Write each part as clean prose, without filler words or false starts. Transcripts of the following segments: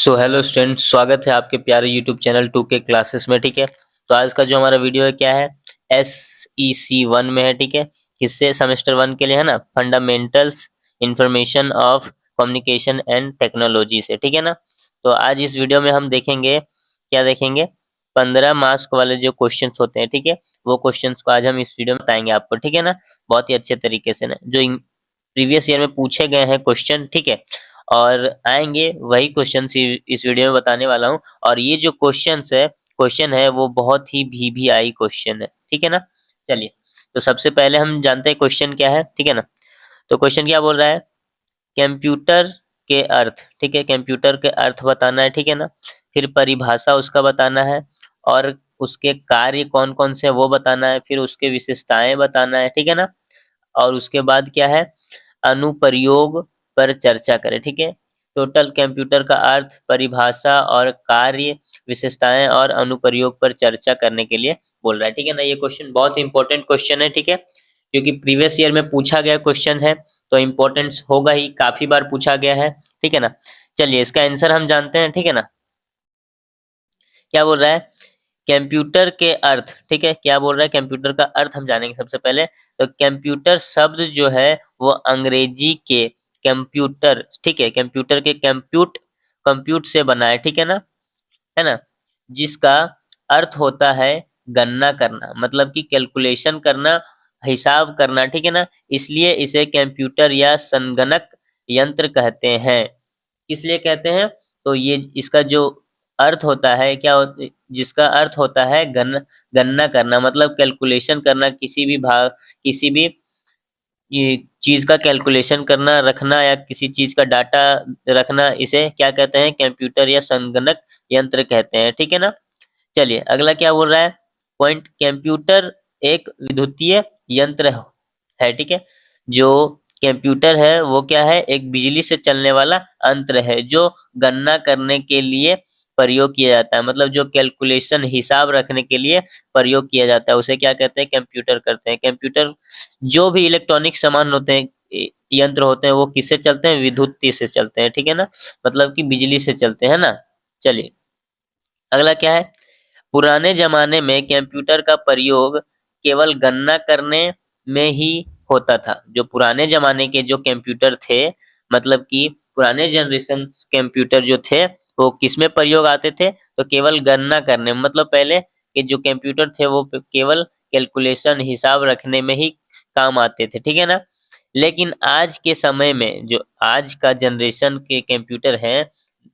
So hello students, स्वागत है आपके प्यारे यूट्यूब चैनल 2K क्लासेस में। ठीक है, तो आज का जो हमारा वीडियो है क्या है, SEC 1 में है। ठीक है, किससे, सेमेस्टर 1 के लिए है ना, fundamentals information of communication and technology से। ठीक है ना। तो आज इस वीडियो में हम देखेंगे, क्या देखेंगे, 15 मार्क्स वाले जो क्वेश्चंस होते हैं। ठीक है, वो क्वेश्चंस को आज हम इस वीडियो में बताएंगे आपको। ठीक है ना, बहुत ही अच्छे तरीके से ना, जो प्रीवियस ईयर में पूछे गए हैं क्वेश्चन। ठीक है, और आएंगे वही क्वेश्चन इस वीडियो में बताने वाला हूँ। और ये जो क्वेश्चन है वो बहुत ही VVI क्वेश्चन है। ठीक है ना। चलिए, तो सबसे पहले हम जानते हैं क्वेश्चन क्या है। ठीक है ना। तो क्वेश्चन क्या बोल रहा है, कंप्यूटर के अर्थ। ठीक है, कंप्यूटर के अर्थ बताना है। ठीक है ना। फिर परिभाषा उसका बताना है, और उसके कार्य कौन कौन से वो बताना है, फिर उसके विशेषताएं बताना है। ठीक है ना। और उसके बाद क्या है, अनुप्रयोग पर चर्चा करें। ठीक है, टोटल कंप्यूटर का अर्थ, परिभाषा और कार्य, विशेषताएं और अनुप्रयोग पर चर्चा करने के लिए बोल रहा है। ठीक है ना। ये क्वेश्चन बहुत इंपॉर्टेंट क्वेश्चन है। ठीक है, क्योंकि प्रीवियस ईयर में पूछा गया क्वेश्चन है, तो इम्पोर्टेंस होगा ही, काफी बार पूछा गया है। ठीक है ना। चलिए, इसका आंसर हम जानते हैं। ठीक है ना। क्या बोल रहा है, कंप्यूटर के अर्थ। ठीक है, क्या बोल रहा है, कंप्यूटर का अर्थ हम जानेंगे सबसे पहले। तो कंप्यूटर शब्द जो है वो अंग्रेजी के कंप्यूटर, ठीक है, कंप्यूटर के कंप्यूट से बना है। ठीक है ना, जिसका अर्थ होता है गणना करना, मतलब कि कैलकुलेशन करना, हिसाब करना। ठीक है ना, इसलिए इसे कंप्यूटर या संगणक यंत्र कहते हैं। किस लिए कहते हैं, तो ये इसका जो अर्थ होता है, जिसका अर्थ होता है गणना करना, मतलब कैलकुलेशन करना, किसी भी ये चीज का कैलकुलेशन करना, रखना, या किसी चीज का डाटा रखना, इसे क्या कहते हैं, कंप्यूटर या संगणक यंत्र कहते हैं। ठीक है ना। चलिए, अगला क्या बोल रहा है, पॉइंट, कंप्यूटर एक विद्युतीय यंत्र है। ठीक है, जो कंप्यूटर है वो क्या है, एक बिजली से चलने वाला यंत्र है, जो गणना करने के लिए प्रयोग किया जाता है, मतलब जो कैलकुलेशन, हिसाब रखने के लिए प्रयोग किया जाता है, उसे क्या कहते हैं, कंप्यूटर करते हैं। कंप्यूटर, जो भी इलेक्ट्रॉनिक सामान होते हैं, यंत्र होते हैं, वो किससे चलते हैं, विद्युत से चलते हैं। ठीक है ना, मतलब कि बिजली से चलते हैं ना। चलिए, अगला क्या है, पुराने जमाने में कंप्यूटर का प्रयोग केवल गणना करने में ही होता था। जो पुराने जमाने के जो कंप्यूटर थे, मतलब कि पुराने जनरेशन कंप्यूटर जो थे, वो किसमें प्रयोग आते थे, तो केवल गणना करने में, मतलब पहले के जो कंप्यूटर थे वो केवल कैलकुलेशन, हिसाब रखने में ही काम आते थे। ठीक है ना। लेकिन आज के समय में जो आज का जनरेशन के कंप्यूटर हैं,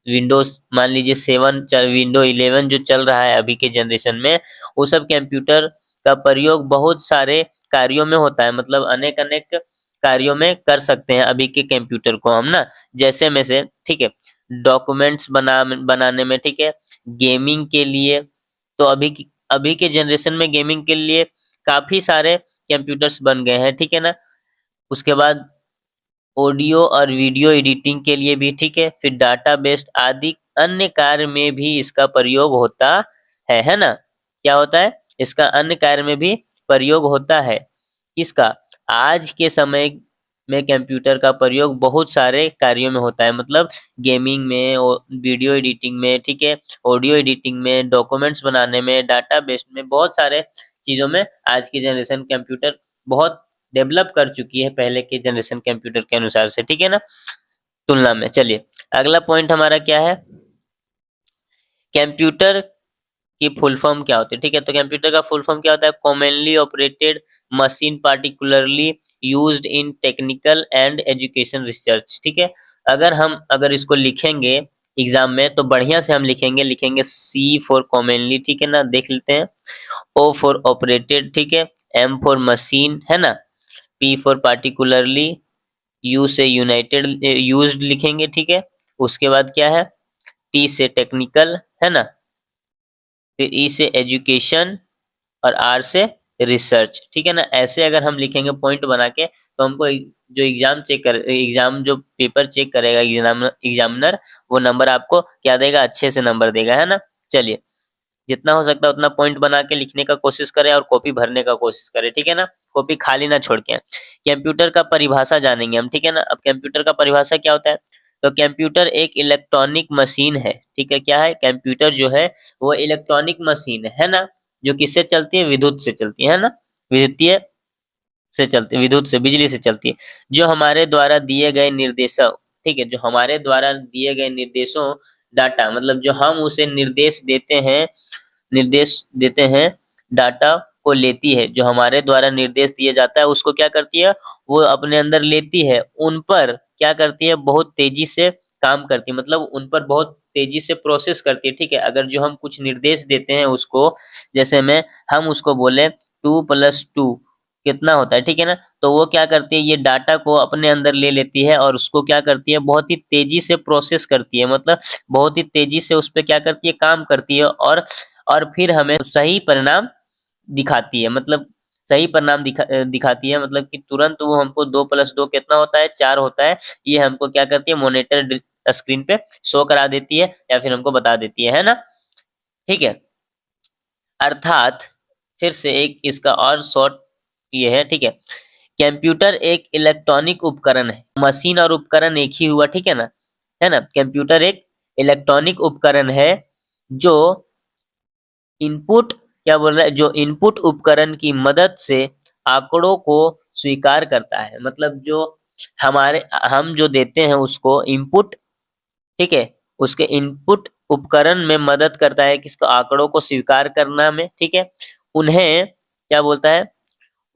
विंडोज मान लीजिए 7 चल, विंडो 11 जो चल रहा है अभी के जनरेशन में, वो सब कंप्यूटर का प्रयोग बहुत सारे कार्यों में होता है, मतलब अनेक अनेक कार्यों में कर सकते हैं अभी के कंप्यूटर को हम ना। जैसे में से, ठीक है, डॉक्यूमेंट्स बनाने में, ठीक है, गेमिंग के लिए। तो अभी के जनरेशन में गेमिंग के लिए काफी सारे कंप्यूटर्स बन गए हैं। ठीक है ना। उसके बाद ऑडियो और वीडियो एडिटिंग के लिए भी, ठीक है, फिर डाटा बेस्ड आदि अन्य कार्य में भी इसका प्रयोग होता है ना। क्या होता है, इसका अन्य कार्य में भी प्रयोग होता है। किसका, आज के समय में कंप्यूटर का प्रयोग बहुत सारे कार्यों में होता है, मतलब गेमिंग में, वीडियो एडिटिंग में, ठीक है, ऑडियो एडिटिंग में, डॉक्यूमेंट्स बनाने में, डाटा बेस्ड में, बहुत सारे चीजों में आज की जनरेशन कंप्यूटर बहुत डेवलप कर चुकी है पहले के जनरेशन कंप्यूटर के अनुसार से। ठीक है ना, तुलना में। चलिए, अगला पॉइंट हमारा क्या है, कंप्यूटर की फुल फॉर्म क्या होती है। ठीक है, तो कंप्यूटर का फुल फॉर्म क्या होता है, commonly operated machine particularly used in technical and education research. ठीक है, अगर इसको लिखेंगे एग्जाम में, तो बढ़िया से हम लिखेंगे C फॉर कॉमनली, ठीक है ना, देख लेते हैं, O फॉर ऑपरेटेड, ठीक है, M फॉर मशीन, है ना, P फॉर पार्टिकुलरली, U से यूनाइटेड, यूज्ड लिखेंगे। ठीक है, उसके बाद क्या है, T से टेक्निकल, है ना, फिर E से एजुकेशन, और R से रिसर्च। ठीक है ना, ऐसे अगर हम लिखेंगे पॉइंट बना के, तो हमको जो एग्जाम जो पेपर चेक करेगा, एग्जामिनर, वो नंबर आपको क्या देगा, अच्छे से नंबर देगा, है ना। चलिए, जितना हो सकता है उतना पॉइंट बना के लिखने का कोशिश करें, और कॉपी भरने का कोशिश करें। ठीक है ना, कॉपी खाली ना छोड़ के। कंप्यूटर का परिभाषा जानेंगे हम। ठीक है ना, अब कंप्यूटर का परिभाषा क्या होता है, तो कंप्यूटर एक इलेक्ट्रॉनिक मशीन है, ठीक है। क्या है? कंप्यूटर जो है वो इलेक्ट्रॉनिक मशीन है ना, जो किससे चलती है? विद्युत से चलती है ना, विद्युतीय से चलती है, विद्युत से, बिजली से चलती है। जो हमारे द्वारा दिए गए निर्देशों, ठीक है, जो हमारे द्वारा दिए गए निर्देशों, डाटा मतलब जो हम उसे निर्देश देते हैं, डाटा को लेती है। जो हमारे द्वारा निर्देश दिया जाता है उसको क्या करती है? वो अपने अंदर लेती है, उन पर क्या करती है? बहुत तेजी से काम करती है, मतलब उन पर बहुत तेजी से प्रोसेस करती है, ठीक है। अगर जो हम कुछ निर्देश देते हैं उसको, जैसे में हम उसको बोले 2+2 कितना होता है, ठीक है ना, तो वो क्या करती है? ये डाटा को अपने अंदर ले लेती है और उसको क्या करती है? बहुत ही तेजी से प्रोसेस करती है, मतलब बहुत ही तेजी से उस पे क्या करती है? काम करती है, और फिर हमें सही परिणाम दिखाती है, मतलब सही परिणाम दिखाती है, मतलब कि तुरंत वो हमको 2+2 कितना होता है? 4 होता है, ये हमको क्या करती है? मॉनिटर स्क्रीन पे शो करा देती है या फिर हमको बता देती है ना, ठीक है। अर्थात फिर से एक इसका और शॉर्ट ये है, ठीक है। कंप्यूटर एक इलेक्ट्रॉनिक उपकरण है, मशीन और उपकरण एक ही हुआ, ठीक है ना, है ना। कंप्यूटर एक इलेक्ट्रॉनिक उपकरण है जो इनपुट, क्या बोल रहा है? जो इनपुट उपकरण की मदद से आंकड़ों को स्वीकार करता है, मतलब जो हमारे हम जो देते हैं उसको इनपुट, ठीक है, उसके इनपुट उपकरण में मदद करता है किसको? आंकड़ों को स्वीकार करना में, ठीक है। उन्हें क्या बोलता है?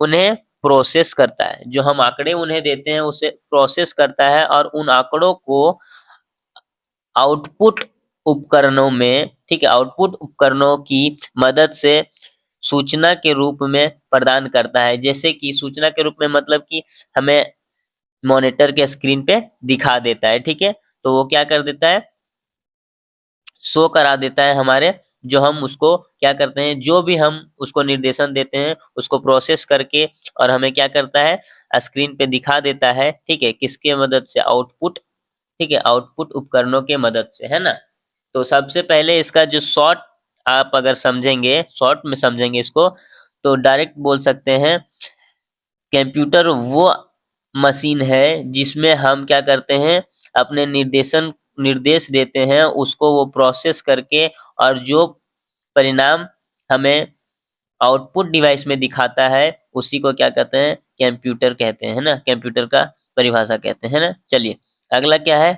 उन्हें प्रोसेस करता है, जो हम आंकड़े उन्हें देते हैं उसे प्रोसेस करता है और उन आंकड़ों को आउटपुट उपकरणों में, ठीक है, आउटपुट उपकरणों की मदद से सूचना के रूप में प्रदान करता है। जैसे कि सूचना के रूप में मतलब कि हमें मॉनिटर के स्क्रीन पे दिखा देता है, ठीक है। तो वो क्या कर देता है? शो करा देता है हमारे, जो हम उसको क्या करते हैं? जो भी हम उसको निर्देशन देते हैं उसको प्रोसेस करके और हमें क्या करता है? स्क्रीन पे दिखा देता है, ठीक है। किसके मदद से? आउटपुट, ठीक है, आउटपुट उपकरणों के मदद से, है ना। तो सबसे पहले इसका जो शॉर्ट आप अगर समझेंगे, शॉर्ट में समझेंगे इसको, तो डायरेक्ट बोल सकते हैं कंप्यूटर वो मशीन है जिसमें हम क्या करते हैं? अपने निर्देश देते हैं, उसको वो प्रोसेस करके और जो परिणाम हमें आउटपुट डिवाइस में दिखाता है उसी को क्या कहते हैं? कंप्यूटर कहते हैं ना, कंप्यूटर का परिभाषा कहते हैं ना। चलिए अगला क्या है?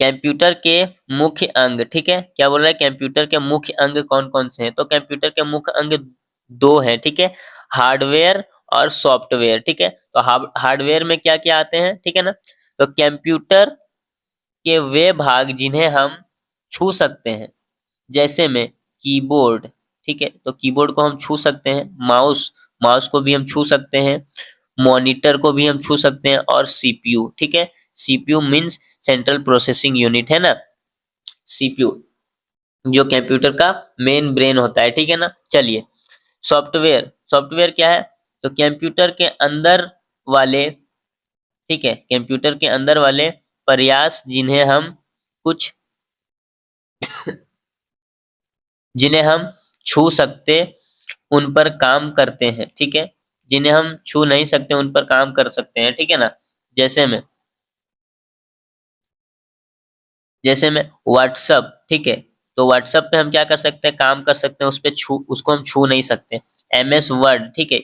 कंप्यूटर के मुख्य अंग, ठीक है। क्या बोल रहा है? कंप्यूटर के मुख्य अंग कौन कौन से हैं? तो कंप्यूटर के मुख्य अंग दो हैं, ठीक है, हार्डवेयर और सॉफ्टवेयर, ठीक है। तो हार्डवेयर में क्या क्या आते हैं, ठीक है ना। तो कंप्यूटर के वे भाग जिन्हें हम छू सकते हैं, जैसे में कीबोर्ड, ठीक है, तो कीबोर्ड को हम छू सकते हैं, माउस, माउस को भी हम छू सकते हैं, मॉनिटर को भी हम छू सकते हैं, और सीपीयू, ठीक है। CPU means central processing unit, है ना, सीपीयू, जो कंप्यूटर का मेन ब्रेन होता है, ठीक है ना। चलिए सॉफ्टवेयर, सॉफ्टवेयर क्या है? तो कंप्यूटर के अंदर वाले, ठीक है, कंप्यूटर के अंदर वाले प्रयास जिन्हें हम छू सकते उन पर काम करते हैं, ठीक है। जिन्हें हम छू नहीं सकते उन पर काम कर सकते हैं, ठीक है ना। जैसे में जैसे में व्हाट्सअप, ठीक है, तो व्हाट्सअप पे हम क्या कर सकते हैं? काम कर सकते हैं, उस पे उसको हम छू नहीं सकते। एमएस वर्ड, ठीक है,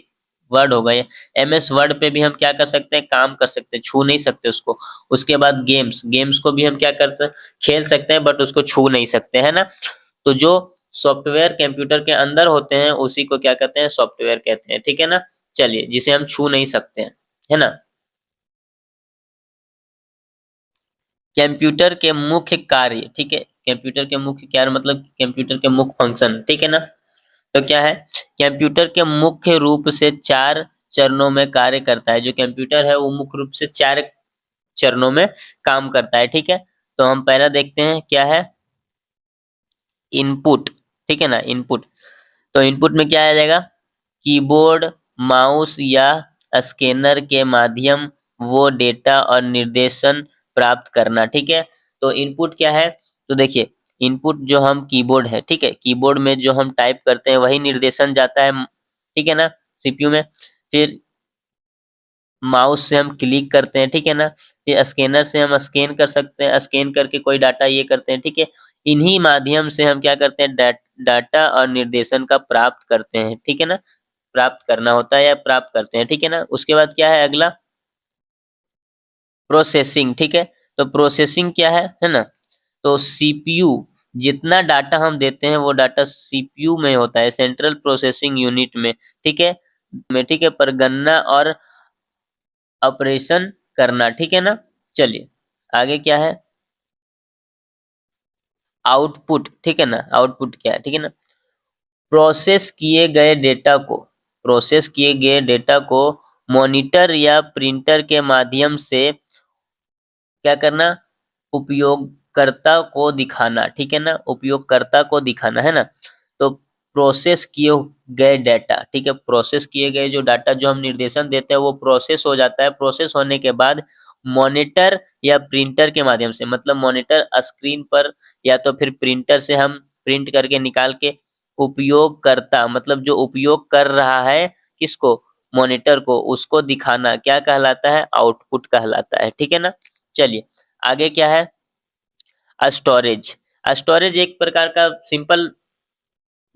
वर्ड हो गए, एमएस वर्ड पे भी हम क्या कर सकते हैं? काम कर सकते हैं, छू नहीं सकते उसको। उसके बाद गेम्स, गेम्स को भी हम क्या कर सकते? खेल सकते हैं बट उसको छू नहीं सकते, है ना। तो जो सॉफ्टवेयर कंप्यूटर के अंदर होते हैं उसी को क्या कहते हैं? सॉफ्टवेयर कहते हैं, ठीक है ना। चलिए जिसे हम छू नहीं सकते हैं, है ना। कंप्यूटर के मुख्य कार्य, ठीक है, कंप्यूटर के मुख्य कार्य मतलब कंप्यूटर के मुख्य फंक्शन, ठीक है ना। तो क्या है? कंप्यूटर के मुख्य रूप से 4 चरणों में कार्य करता है। जो कंप्यूटर है वो मुख्य रूप से 4 चरणों में काम करता है, ठीक है। तो हम पहला देखते हैं क्या है? इनपुट, ठीक है ना, इनपुट। तो इनपुट में क्या आ जाएगा? कीबोर्ड, माउस या स्कैनर के माध्यम वो डेटा और निर्देशन प्राप्त करना, ठीक है। तो इनपुट क्या है? तो देखिए इनपुट जो हम कीबोर्ड है, ठीक है, कीबोर्ड में जो हम टाइप करते हैं वही निर्देशन जाता है, ठीक है ना, सीपीयू में। फिर माउस से हम क्लिक करते हैं, ठीक है ना। फिर स्कैनर से हम स्कैन कर सकते हैं, स्कैन करके कोई डाटा ये करते हैं, ठीक है। इन्हीं माध्यम से हम क्या करते हैं, डाटा और निर्देशन का प्राप्त करते हैं, ठीक है ना। प्राप्त करना होता है या प्राप्त करते हैं, ठीक है ना। उसके बाद क्या है अगला, प्रोसेसिंग, ठीक है। तो प्रोसेसिंग क्या है ना। तो सीपीयू, जितना डाटा हम देते हैं वो डाटा सीपीयू में होता है, सेंट्रल प्रोसेसिंग यूनिट में, ठीक है। ठीक है, पर गणना और ऑपरेशन करना, ठीक है ना। चलिए आगे क्या है, आउटपुट, ठीक है ना। आउटपुट क्या है, ठीक है ना। प्रोसेस किए गए डेटा को, प्रोसेस किए गए डेटा को मॉनिटर या प्रिंटर के माध्यम से क्या करना, उपयोगकर्ता को दिखाना, ठीक है ना। उपयोगकर्ता को दिखाना है ना। तो प्रोसेस किए गए डाटा, ठीक है। प्रोसेस किए गए जो डाटा जो हम निर्देशन देते हैं वो प्रोसेस हो जाता है। प्रोसेस होने के बाद मॉनिटर या प्रिंटर के माध्यम से, मतलब मॉनिटर स्क्रीन पर या तो फिर प्रिंटर से हम प्रिंट करके निकाल के उपयोगकर्ता, मतलब जो उपयोग कर रहा है किसको, मॉनिटर को, उसको दिखाना क्या कहलाता है, आउटपुट कहलाता है, ठीक है ना। चलिए आगे क्या है, स्टोरेज। स्टोरेज एक प्रकार का, सिंपल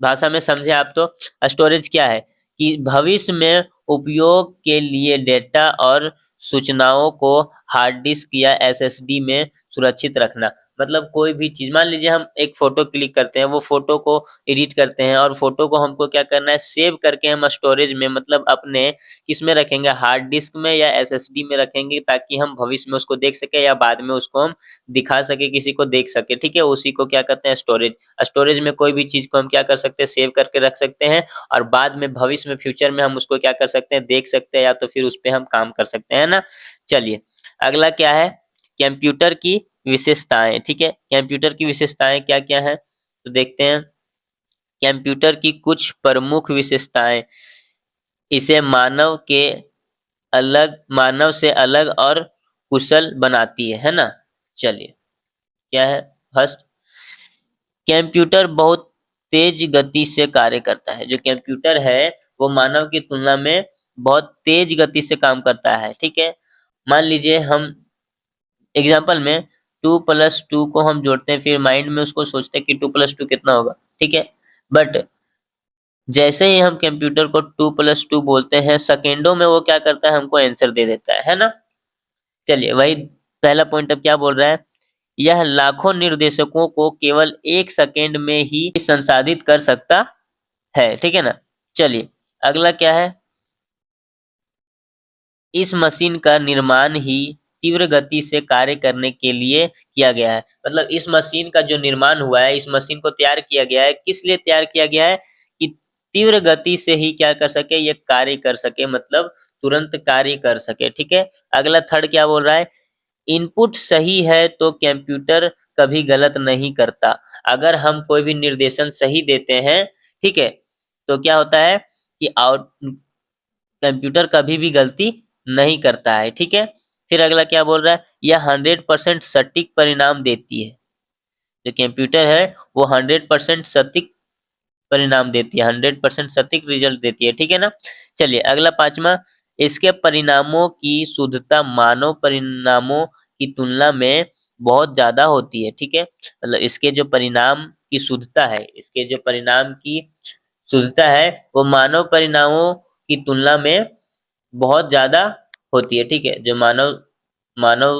भाषा में समझे आप तो स्टोरेज क्या है कि भविष्य में उपयोग के लिए डेटा और सूचनाओं को हार्ड डिस्क या एसएसडी में सुरक्षित रखना। मतलब कोई भी चीज, मान लीजिए हम एक फोटो क्लिक करते हैं, वो फोटो को एडिट करते हैं और फोटो को हमको क्या करना है, सेव करके हम स्टोरेज में, मतलब अपने किस में रखेंगे, हार्ड डिस्क में या एसएसडी में रखेंगे, ताकि हम भविष्य में उसको देख सके या बाद में उसको हम दिखा सके, किसी को देख सके, ठीक है। उसी को क्या कहते हैं, स्टोरेज। स्टोरेज में कोई भी चीज को हम क्या कर सकते हैं, सेव करके रख सकते हैं और बाद में भविष्य में, फ्यूचर में हम उसको क्या कर सकते हैं, देख सकते हैं या तो फिर उस पर हम काम कर सकते हैं ना। चलिए अगला क्या है, कंप्यूटर की विशेषताएं, ठीक है। कंप्यूटर की विशेषताएं क्या क्या है, तो देखते हैं। कंप्यूटर की कुछ प्रमुख विशेषताएं इसे मानव से अलग और कुशल बनाती है ना। चलिए क्या है, फर्स्ट, कंप्यूटर बहुत तेज गति से कार्य करता है। जो कंप्यूटर है वो मानव की तुलना में बहुत तेज गति से काम करता है, ठीक है। मान लीजिए हम एग्जांपल में 2+2 को हम जोड़ते हैं, फिर माइंड में उसको सोचते हैं कि 2+2 कितना होगा, ठीक है। बट जैसे ही हम कंप्यूटर को 2+2 बोलते हैं, सेकेंडों में वो क्या करता है, हमको आंसर दे देता है ना। चलिए वही पहला पॉइंट अब क्या बोल रहा है, यह लाखों निर्देशकों को केवल 1 सेकेंड में ही संसाधित कर सकता है, ठीक है ना। चलिए अगला क्या है, इस मशीन का निर्माण ही तीव्र गति से कार्य करने के लिए किया गया है। मतलब इस मशीन का जो निर्माण हुआ है, इस मशीन को तैयार किया गया है, किस लिए तैयार किया गया है कि तीव्र गति से ही क्या कर सके, ये कार्य कर सके, मतलब तुरंत कार्य कर सके, ठीक है। अगला थर्ड क्या बोल रहा है, इनपुट सही है तो कंप्यूटर कभी गलत नहीं करता। अगर हम कोई भी निर्देशन सही देते हैं, ठीक है, तो क्या होता है कि आउट कंप्यूटर कभी भी गलती नहीं करता है, ठीक है। फिर अगला क्या बोल रहा है, यह 100% सटीक परिणाम देती है। जो कंप्यूटर है वो 100% सटीक परिणाम देती है, 100% सटीक रिजल्ट देती है, ठीक है ना। चलिए अगला पांचवा, इसके परिणामों की शुद्धता मानव परिणामों की तुलना में बहुत ज्यादा होती है, ठीक है। मतलब इसके जो परिणाम की शुद्धता है, इसके जो परिणाम की शुद्धता है वो मानव परिणामों की तुलना में बहुत ज्यादा होती है, ठीक है। जो मानव मानव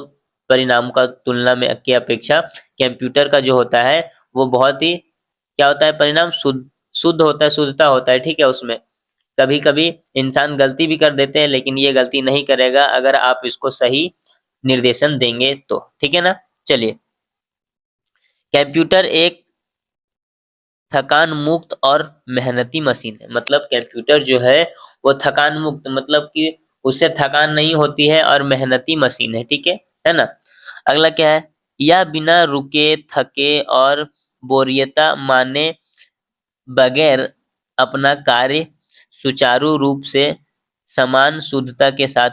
परिणाम का तुलना में की अपेक्षा कंप्यूटर का जो होता है वो बहुत ही क्या होता है, परिणाम शुद्ध होता है, शुद्धता होता है, ठीक है। उसमें कभी कभी इंसान गलती भी कर देते हैं, लेकिन ये गलती नहीं करेगा अगर आप इसको सही निर्देशन देंगे तो, ठीक है ना। चलिए कंप्यूटर एक थकान मुक्त और मेहनती मशीन है। मतलब कंप्यूटर जो है वो थकान मुक्त, मतलब कि उससे थकान नहीं होती है और मेहनती मशीन है, ठीक है ना। अगला क्या है, यह बिना रुके, थके और बोरियता माने बगैर अपना कार्य सुचारू रूप से समान शुद्धता के साथ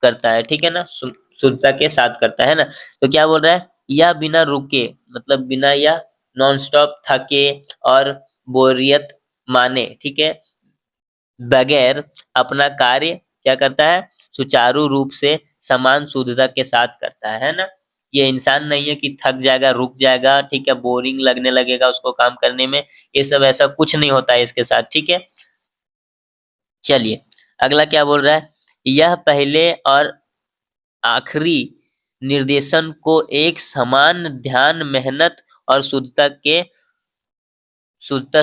करता है, ठीक है ना। शुद्धता के साथ करता है ना। तो क्या बोल रहा है, यह बिना रुके, मतलब बिना या नॉन स्टॉप थके और बोरियत माने, ठीक है, बगैर अपना कार्य क्या करता है, सुचारू रूप से समान शुद्धता के साथ करता है ना। ये इंसान नहीं है कि थक जाएगा, रुक जाएगा, ठीक है, बोरिंग लगने लगेगा उसको काम करने में, ये सब ऐसा कुछ नहीं होता है इसके साथ, ठीक है। चलिए अगला क्या बोल रहा है, यह पहले और आखिरी निर्देशन को एक समान ध्यान, मेहनत और शुद्धता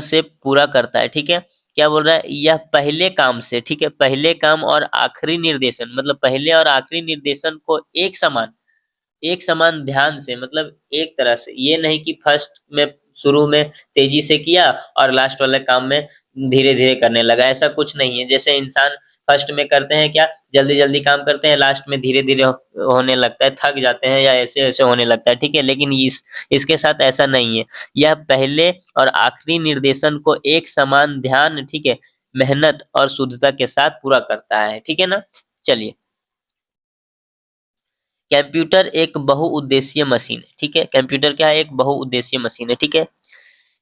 से पूरा करता है, ठीक है। क्या बोल रहा है, यह पहले काम से, ठीक है, पहले काम और आखिरी निर्देशन, मतलब पहले और आखिरी निर्देशन को एक समान ध्यान से, मतलब एक तरह से, ये नहीं कि फर्स्ट में शुरू में तेजी से किया और लास्ट वाले काम में धीरे धीरे करने लगा, ऐसा कुछ नहीं है। जैसे इंसान फर्स्ट में करते हैं क्या, जल्दी जल्दी काम करते हैं, लास्ट में धीरे धीरे होने लगता है, थक जाते हैं या ऐसे ऐसे होने लगता है, ठीक है। लेकिन इसके साथ ऐसा नहीं है, यह पहले और आखिरी निर्देशन को एक समान ध्यान, ठीक है, मेहनत और शुद्धता के साथ पूरा करता है, ठीक है ना। चलिए, कंप्यूटर एक बहुउद्देशीय मशीन है, ठीक है। कंप्यूटर क्या है, एक बहुउद्देशीय मशीन है, ठीक है।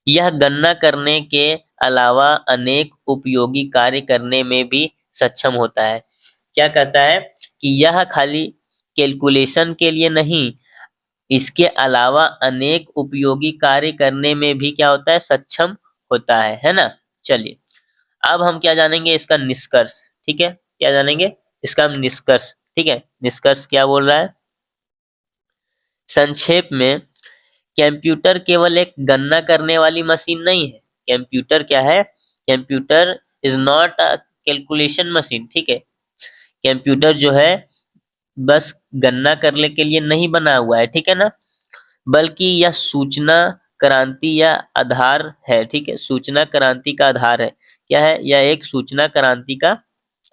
यह गणना करने के अलावा अनेक उपयोगी कार्य करने में भी सक्षम होता है। क्या कहता है कि यह खाली कैलकुलेशन के लिए नहीं, इसके अलावा अनेक उपयोगी कार्य करने में भी क्या होता है, सक्षम होता है ना। चलिए अब हम क्या जानेंगे, इसका निष्कर्ष, ठीक है। क्या जानेंगे, इसका हम निष्कर्ष, ठीक है। निष्कर्ष क्या बोल रहा है, संक्षेप में, कंप्यूटर केवल एक गणना करने वाली मशीन नहीं है। कंप्यूटर क्या है, computer is not a calculation machine, ठीक है। कंप्यूटर जो है बस गणना करने के लिए नहीं बना हुआ है, ठीक है ना, बल्कि यह सूचना क्रांति या आधार है, ठीक है। सूचना क्रांति का आधार है। क्या है, यह एक सूचना क्रांति का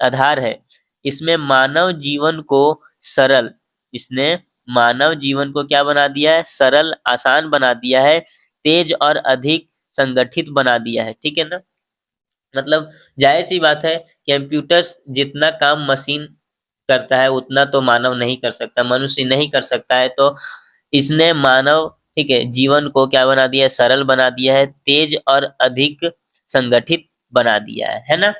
आधार है। इसमें मानव जीवन को सरल इसने मानव जीवन को क्या बना दिया है, सरल, आसान बना दिया है, तेज और अधिक संगठित बना दिया है, ठीक है ना। मतलब जाहिर सी बात है, कंप्यूटर जितना काम मशीन करता है उतना तो मानव नहीं कर सकता, मनुष्य नहीं कर सकता है। तो इसने मानव, ठीक है, जीवन को क्या बना दिया है, सरल बना दिया है, तेज और अधिक संगठित बना दिया है ना।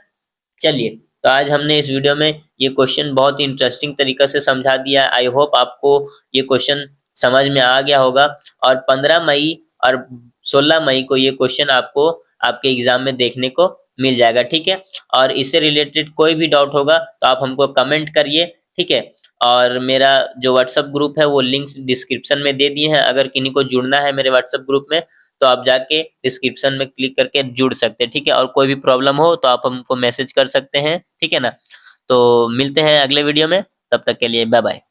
चलिए, तो आज हमने इस वीडियो में ये क्वेश्चन बहुत ही इंटरेस्टिंग तरीके से समझा दिया। आई होप आपको ये क्वेश्चन समझ में आ गया होगा। और 15 मई और 16 मई को ये क्वेश्चन आपको आपके एग्जाम में देखने को मिल जाएगा, ठीक है। और इससे रिलेटेड कोई भी डाउट होगा तो आप हमको कमेंट करिए, ठीक है। और मेरा जो व्हाट्सएप ग्रुप है वो लिंक्स डिस्क्रिप्शन में दे दिए हैं, अगर किन्हीं को जुड़ना है मेरे व्हाट्सएप ग्रुप में तो आप जाके डिस्क्रिप्शन में क्लिक करके जुड़ सकते हैं, ठीक है। और कोई भी प्रॉब्लम हो तो आप हमको मैसेज कर सकते हैं, ठीक है ना। तो मिलते हैं अगले वीडियो में, तब तक के लिए बाय बाय।